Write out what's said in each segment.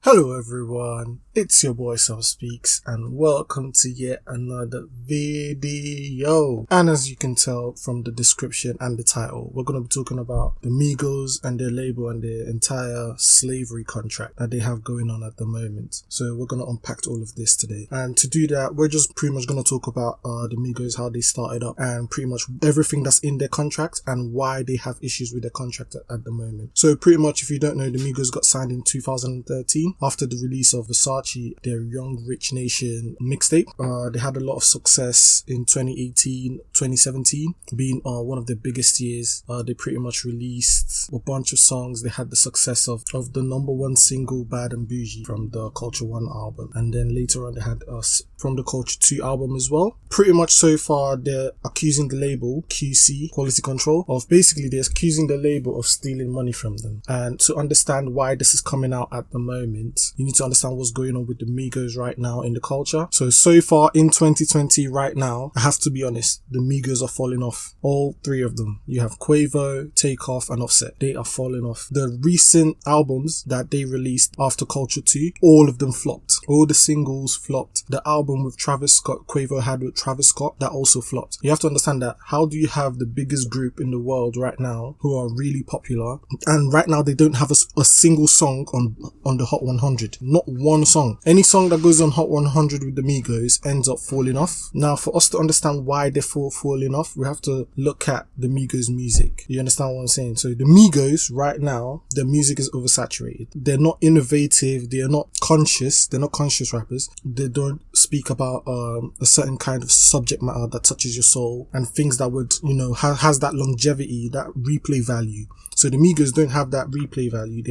Hello everyone, it's your boy Sam Speaks and welcome to yet another video. And as you can tell from the description and the title, we're going to be talking about the Migos and their label and their entire slavery contract that they have going on at the moment. So we're going to unpack all of this today. And to do that, we're just pretty much going to talk about the Migos, how they started up and pretty much everything that's in their contract and why they have issues with their contract at the moment. So pretty much, if you don't know, the Migos got signed in 2013. After the release of Versace, their Young Rich Nation mixtape. They had a lot of success in 2018, 2017, being one of their biggest years. They pretty much released a bunch of songs. They had the success of the number one single, Bad and Bougie, from the Culture 1 album. And then later on, they had from the Culture 2 album as well. Pretty much so far, they're accusing the label, QC, Quality Control, they're accusing the label of stealing money from them. And to understand why this is coming out at the moment, you need to understand what's going on with the Migos right now in the culture. So far in 2020 right now, I have to be honest, the Migos are falling off. All three of them. You have Quavo, Takeoff and Offset. They are falling off. The recent albums that they released after Culture 2, all of them flopped. All the singles flopped. The album with Travis Scott, Quavo had with Travis Scott, that also flopped. You have to understand that how do you have the biggest group in the world right now who are really popular, and right now they don't have a single song on the Hot 100. Not one song. Any song that goes on Hot 100 with the Migos ends up falling off. Now, for us to understand why they're falling off, we have to look at the Migos music. You understand what I'm saying? So the Migos right now, their music is oversaturated. They're not innovative. They are not conscious. They're not conscious rappers. They don't speak about a certain kind of subject matter that touches your soul and things that would, has that longevity, that replay value. So the Migos don't have that replay value.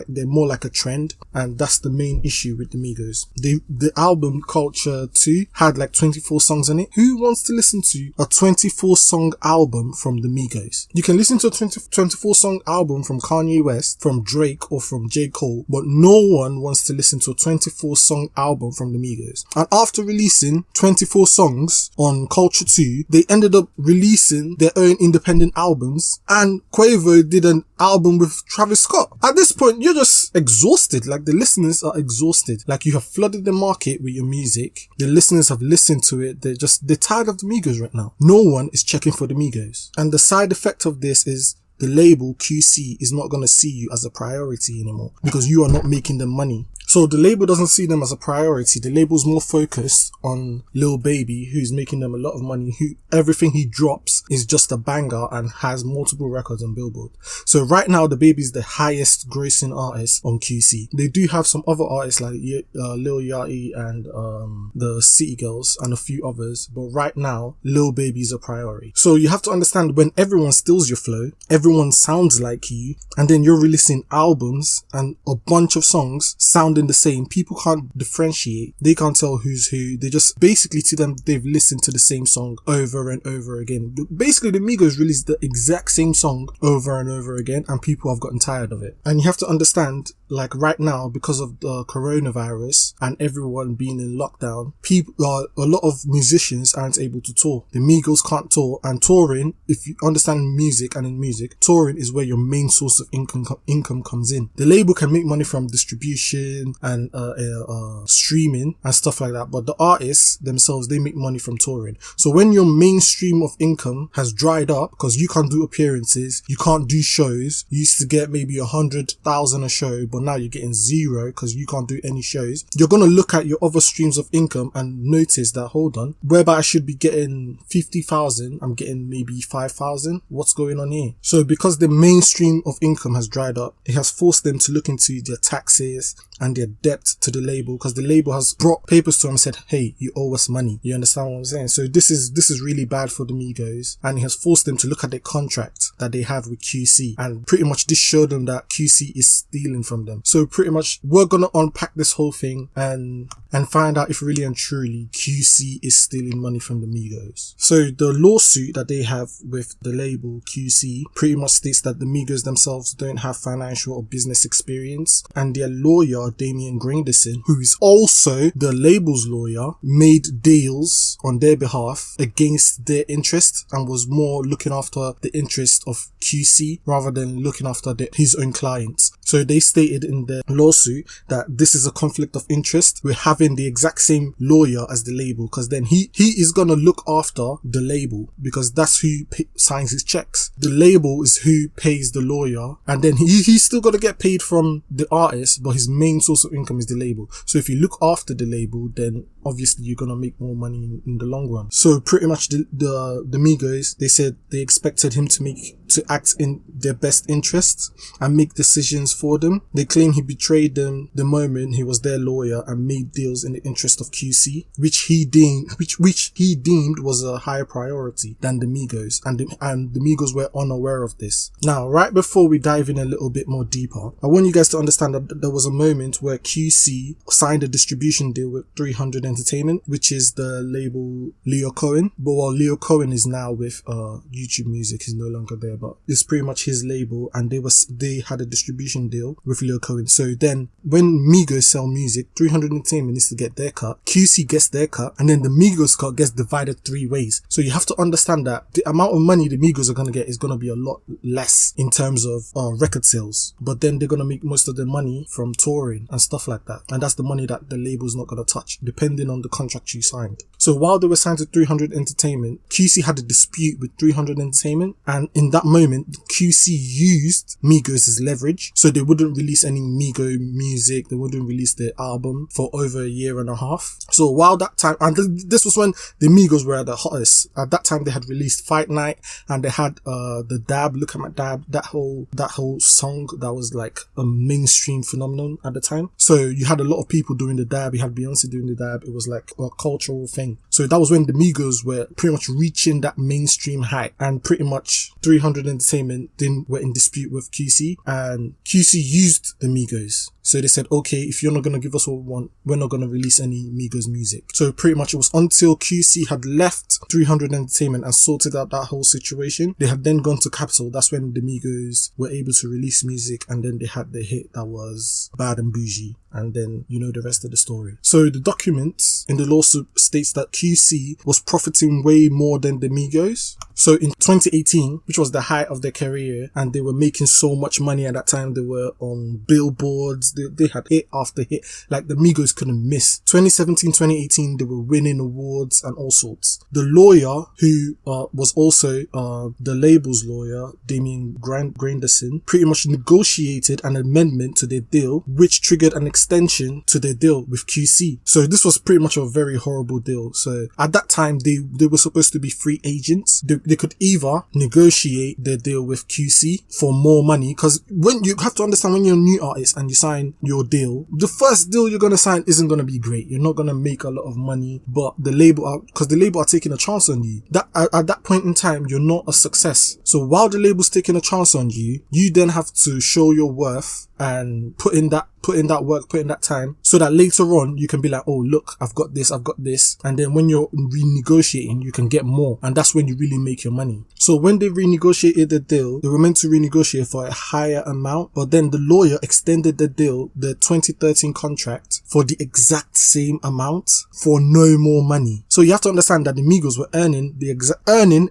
They're more like a trend, and that's the main issue with the Migos. The album Culture 2 had like 24 songs on it. Who wants to listen to a 24 song album from the Migos? You can listen to a 24 song album from Kanye West, from Drake or from J. Cole, but no one wants to listen to a 24 song album from the Migos. And after releasing 24 songs on Culture 2, they ended up releasing their own independent albums, and Quavo did an album with Travis Scott. At this point, you're just exhausted. Like, the listeners are exhausted. Like, you have flooded the market with your music. The listeners have listened to it. They're tired of the Migos right now. No one is checking for the Migos. And the side effect of this is the label QC is not going to see you as a priority anymore because you are not making them money. So the label doesn't see them as a priority. The label's more focused on Lil Baby, who's making them a lot of money, who everything he drops is just a banger and has multiple records on Billboard. So right now, the Baby's the highest grossing artist on QC. They do have some other artists like Lil Yachty and the City Girls and a few others, but right now, Lil Baby's a priority. So you have to understand, when everyone steals your flow, everyone sounds like you, and then you're releasing albums and a bunch of songs sounding the same, people can't differentiate. They can't tell who's who. They just, basically, to them, they've listened to the same song over and over again. Basically, the Migos released the exact same song over and over again, and people have gotten tired of it. And you have to understand, like, right now, because of the coronavirus and everyone being in lockdown, a lot of musicians aren't able to tour. The Migos can't tour, and touring, if you understand music and in music, touring is where your main source of income comes in. The label can make money from distribution and streaming and stuff like that, but the artists themselves, they make money from touring. So when your main stream of income has dried up because you can't do appearances, you can't do shows, you used to get maybe 100,000 a show, but now you're getting zero because you can't do any shows, you're going to look at your other streams of income and notice that, hold on, whereby I should be getting 50,000, I'm getting maybe 5,000. What's going on here? So because the mainstream of income has dried up, it has forced them to look into their taxes and their debt to the label, because the label has brought papers to them and said, hey, you owe us money. You understand what I'm saying? So this is really bad for the Migos, and it has forced them to look at their contract that they have with QC, and pretty much this showed them that QC is stealing from them. So pretty much we're gonna unpack this whole thing and find out if really and truly QC is stealing money from the Migos. So the lawsuit that they have with the label QC pretty much states that the Migos themselves don't have financial or business experience, and their lawyer Damian Granderson, who is also the label's lawyer, made deals on their behalf against their interest and was more looking after the interest of QC rather than looking after his own clients. So they stated in their lawsuit that this is a conflict of interest with having the exact same lawyer as the label, because then he is going to look after the label, because that's who signs his checks. The label is who pays the lawyer, and then he's still going to get paid from the artist, but his main source of income is the label. So if you look after the label, then obviously you're going to make more money in the long run. So pretty much the Migos, they said they expected him to act in their best interests and make decisions for them. They claim he betrayed them the moment he was their lawyer and made deals in the interest of QC, which he deemed was a higher priority than the Migos, and the Migos were unaware of this. Now, right before we dive in a little bit more deeper, I want you guys to understand that there was a moment where QC signed a distribution deal with 300 Entertainment, which is the label Leo Cohen. But while Leo Cohen is now with YouTube Music, he's no longer there, but it's pretty much his label, and they had a distribution deal with Leo Cohen. So then when Migos sell music, 300 Entertainment needs to get their cut, QC gets their cut, and then the Migos cut gets divided 3 ways. So you have to understand that the amount of money the Migos are going to get is going to be a lot less in terms of record sales, but then they're going to make most of their money from touring and stuff like that, and that's the money that the label's not going to touch, depending on the contract you signed. So while they were signed to 300 Entertainment, QC had a dispute with 300 Entertainment, and in that moment, QC used Migos as leverage, so they wouldn't release any Migo music, they wouldn't release their album for over a year and a half. So while that time, and this was when the Migos were at the hottest, at that time they had released Fight Night, and they had the Dab, Look at My Dab, that whole song that was like a mainstream phenomenon at the time. So you had a lot of people doing the Dab, you had Beyonce doing the Dab, it was like a cultural thing. So that was when the Migos were pretty much reaching that mainstream height, and pretty much 300 Entertainment were in dispute with QC, and QC used the Migos. So they said, okay, if you're not going to give us what we want, we're not going to release any Migos music. So pretty much it was until QC had left 300 Entertainment and sorted out that whole situation, they had then gone to Capitol. That's when the Migos were able to release music, and then they had the hit that was Bad and Bougie. And then you know the rest of the story. So the documents in the lawsuit states that QC was profiting way more than the Migos. So in 2018, which was the height of their career, and they were making so much money at that time, they were on billboards, they had hit after hit, like the Migos couldn't miss. 2017, 2018, they were winning awards and all sorts. The lawyer, who was also the label's lawyer, Damien Granderson, pretty much negotiated an amendment to their deal, which triggered an extension to their deal with QC. So this was pretty much a very horrible deal. So at that time, they were supposed to be free agents. They could either negotiate their deal with QC for more money, because when you have to understand, when you're a new artist and you sign your deal, the first deal you're going to sign isn't going to be great. You're not going to make a lot of money, but the label are taking a chance on you. That at that point in time, you're not a success. So while the label's taking a chance on you, you then have to show your worth and put in that work, put in that time, so that later on you can be like, oh look, I've got this, and then when you're renegotiating, you can get more, and that's when you really make your money. So when they renegotiated the deal, they were meant to renegotiate for a higher amount, but then the lawyer extended the deal, the 2013 contract, for the exact same amount for no more money. So you have to understand that the Migos were earning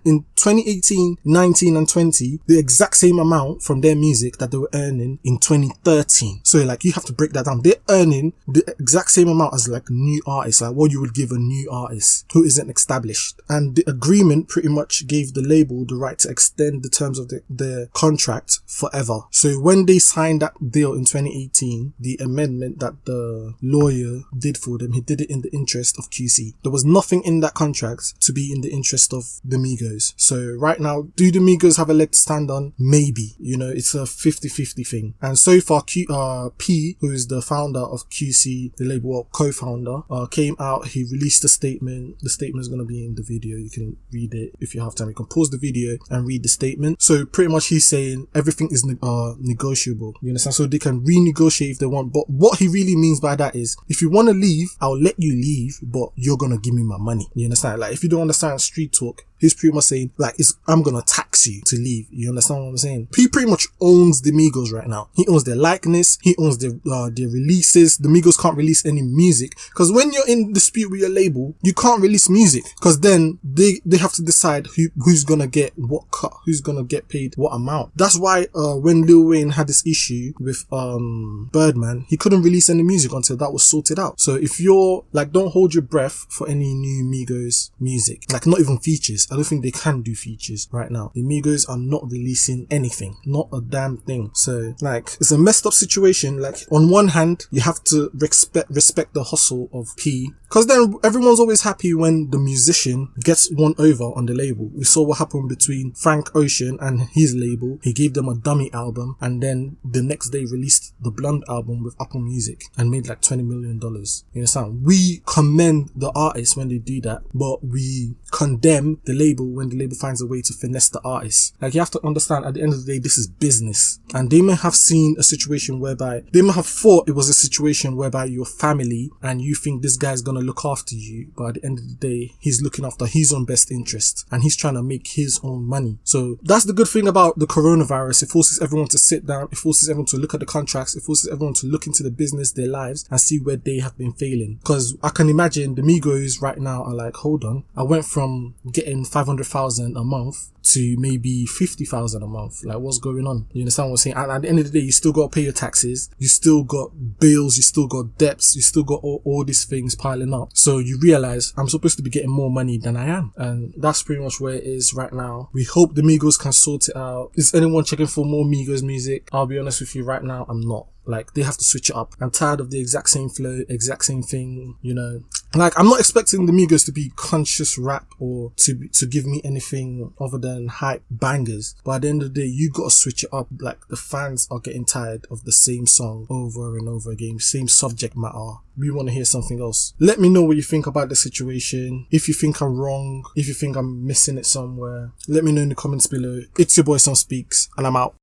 in 2018, 19 and 20 the exact same amount from their music that they were earning in 2013. So like, you have to break that down. They're earning the exact same amount as like new artists, like what you would give a new artist who isn't established. And the agreement pretty much gave the label the right to extend the terms of the contract forever. So when they signed that deal in 2018, the amendment that the lawyer did for them, he did it in the interest of QC. There was nothing in that contract to be in the interest of the Migos. So right now, do the Migos have a leg to stand on? Maybe. You know, it's a 50-50 thing. And so far, P, who is the founder of QC, the label, or co-founder, came out. He released a statement. The statement is going to be in the video. You can read it if you have time. You can pause the video and read the statement. So pretty much he's saying everything is negotiable. You understand? So they can renegotiate if they want. But what he really means by that is, if you want to leave, I'll let you leave, but you're going to give me my money. You understand? Like, if you don't understand street talk, He's pretty much saying, like, I'm gonna tax you to leave. You understand what I'm saying? He pretty much owns the Migos right now. He owns their likeness. He owns their releases. The Migos can't release any music, because when you're in dispute with your label, you can't release music, because then they have to decide who's gonna get what cut, who's gonna get paid what amount. That's why when Lil Wayne had this issue with Birdman, he couldn't release any music until that was sorted out. So if you're like, don't hold your breath for any new Migos music, like not even features. I don't think they can do features right now. The Migos are not releasing anything, not a damn thing. So like, it's a messed up situation. Like, on one hand, you have to respect the hustle of P, because then everyone's always happy when the musician gets won over on the label. We saw what happened between Frank Ocean and his label. He gave them a dummy album, and then the next day released the Blonde album with Apple Music and made like $20 million. You understand? We commend the artists when they do that, but we condemn the label when the label finds a way to finesse the artist. Like, you have to understand, at the end of the day, this is business. And they may have seen a situation whereby, they may have thought it was a situation whereby you're family and you think this guy's gonna look after you, but at the end of the day, he's looking after his own best interest and he's trying to make his own money. So that's the good thing about the coronavirus. It forces everyone to sit down. It forces everyone to look at the contracts. It forces everyone to look into the business, their lives, and see where they have been failing. Because I can imagine the Migos right now are like, hold on, I went from getting 500,000 a month to maybe 50,000 a month. Like, what's going on? You understand what I'm saying? And at the end of the day, you still got to pay your taxes. You still got bills. You still got debts. You still got all these things piling up. So you realize, I'm supposed to be getting more money than I am. And that's pretty much where it is right now. We hope the Migos can sort it out. Is anyone checking for more Migos music? I'll be honest with you, right now, I'm not. Like, they have to switch it up. I'm tired of the exact same flow, exact same thing, you know. Like, I'm not expecting the Migos to be conscious rap or to give me anything other than hype bangers. But at the end of the day, you gotta switch it up. Like, the fans are getting tired of the same song over and over again, same subject matter. We want to hear something else. Let me know what you think about the situation. If you think I'm wrong, if you think I'm missing it somewhere, let me know in the comments below. It's your boy Some Speaks, and I'm out.